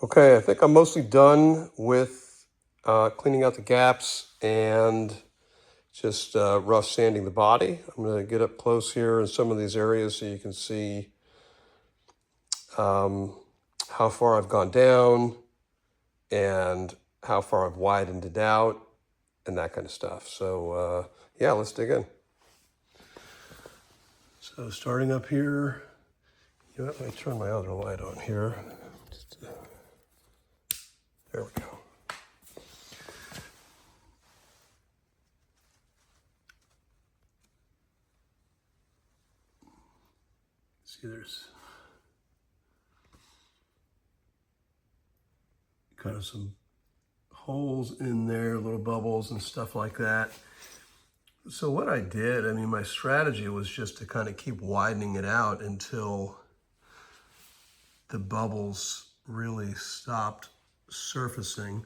Okay, I think I'm mostly done with cleaning out the gaps and just rough sanding the body. I'm going to get up close here in some of these areas so you can see how far I've gone down and how far I've widened it out and that kind of stuff. So yeah, let's dig in. So starting up here, you know what, let me turn my other light on here. There we go. See, there's kind of some holes in there, little bubbles and stuff like that. So what I did, I mean, my strategy was just to kind of keep widening it out until the bubbles really stopped surfacing.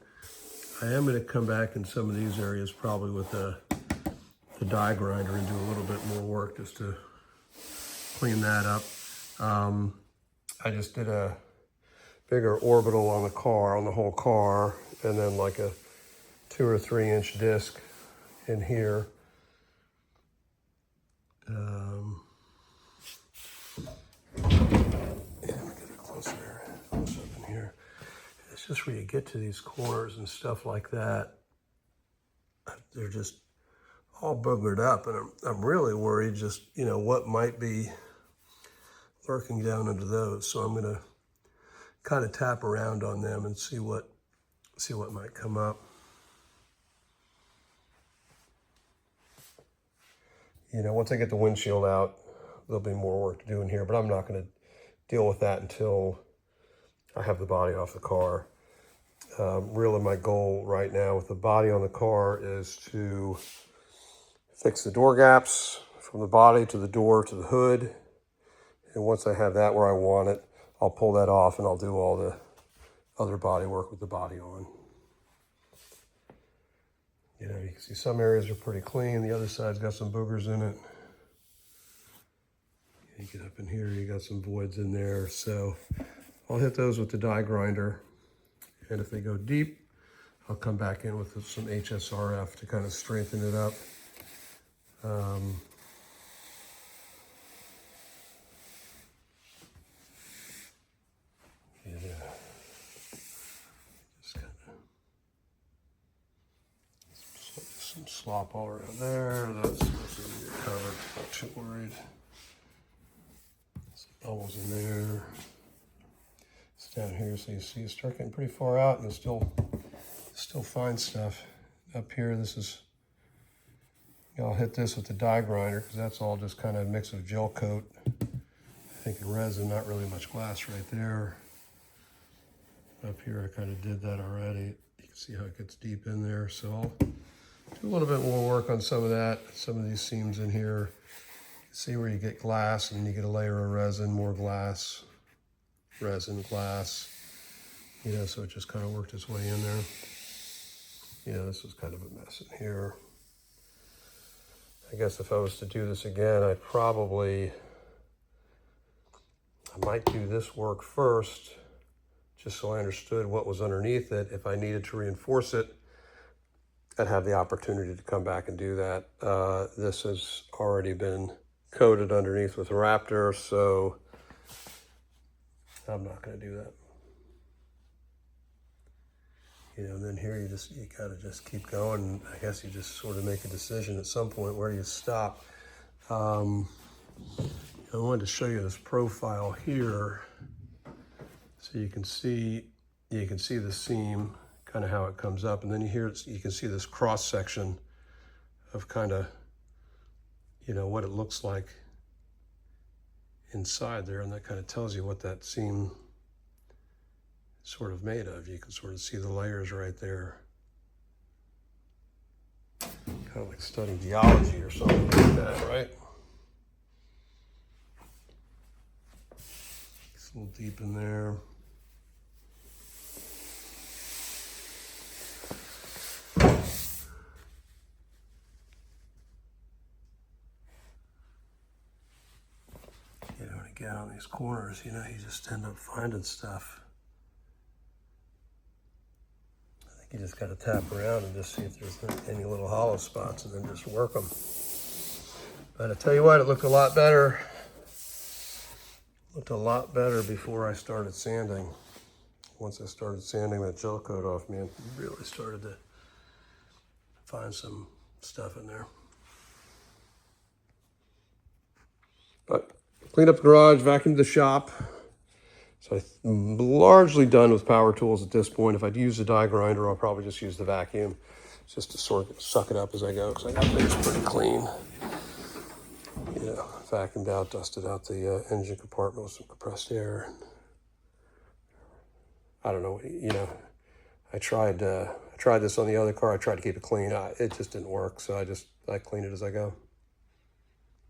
I am going to come back in some of these areas probably with the die grinder and do a little bit more work just to clean that up. I just did a bigger orbital on the car, on the whole car, and then like a 2 or 3 inch disc in here. Close up in here. It's just where you get to these corners and stuff like that, they're just all boogered up, and I'm really worried just, you know, what might be lurking down under those. So I'm gonna kind of tap around on them and see what might come up. You know, once I get the windshield out, there'll be more work to do in here, but I'm not going to deal with that until I have the body off the car. Really, my goal right now with the body on the car is to fix the door gaps from the body to the door to the hood. And once I have that where I want it, I'll pull that off and I'll do all the other body work with the body on. You know, you can see some areas are pretty clean. The other side's got some boogers in it. You get up in here, you got some voids in there. So I'll hit those with the die grinder. And if they go deep, I'll come back in with some HSRF to kind of strengthen it up. Some slop all around there. That's supposed to be covered. Not too worried. Some bubbles in there. It's down here, so you see, you start getting pretty far out, and you'll still find stuff. Up here, this is. I'll hit this with the die grinder because that's all just kind of a mix of gel coat. I think in resin, not really much glass right there. Up here, I kind of did that already. You can see how it gets deep in there. So I'll do a little bit more work on some of that. Some of these seams in here. See where you get glass and you get a layer of resin, more glass, resin, glass. You know, so it just kind of worked its way in there. You know, this was kind of a mess in here. I guess if I was to do this again, I might do this work first, just so I understood what was underneath it. If I needed to reinforce it, I'd have the opportunity to come back and do that. This has already been coated underneath with Raptor, so I'm not going to do that. You know, and then here you gotta just keep going. I guess you just sort of make a decision at some point where you stop. I wanted to show you this profile here, so you can see the seam, kind of how it comes up, and then you can see this cross section of kind of, you know, what it looks like inside there, and that kind of tells you what that seam sort of made of. You can sort of see the layers right there. Kind of like studying geology or something like that, right? It's a little deep in there. You know, when you get on these corners, you know, you just end up finding stuff. You just got to tap around and just see if there's any little hollow spots and then just work them. But I tell you what, it looked a lot better. Looked a lot better before I started sanding. Once I started sanding that gel coat off, man, really started to find some stuff in there. But cleaned up the garage, vacuumed the shop. So I'm largely done with power tools at this point. If I'd use the die grinder, I'll probably just use the vacuum just to sort of suck it up as I go, because I got things pretty clean. Yeah, vacuumed out, dusted out the engine compartment with some compressed air. I don't know, you know, I tried this on the other car. I tried to keep it clean. It just didn't work, so I clean it as I go.